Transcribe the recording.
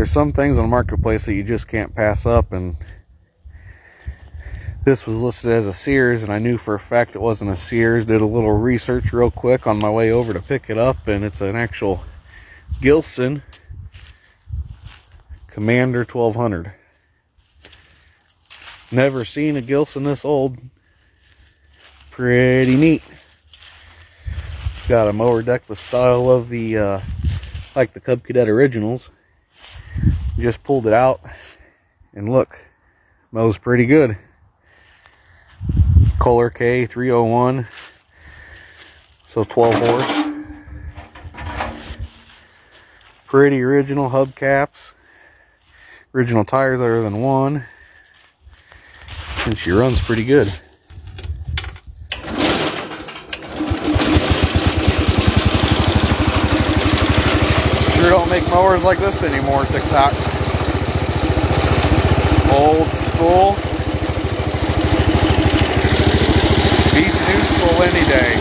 there's some things on the marketplace that you just can't pass up, and this was listed as a Sears, and I knew for a fact it wasn't a Sears. Did a little research real quick on my way over to pick it up, and it's an actual Gilson Commander 1200. Never seen a Gilson this old. Pretty neat. Got a mower deckless style of the like the Cub Cadet originals. Just pulled it out, and look, mows pretty good. Kohler k301, so 12 horse. Pretty original hubcaps, original tires other than one, and she runs pretty good. Sure don't make mowers like this anymore, TikTok. Old school. Beats new school any day.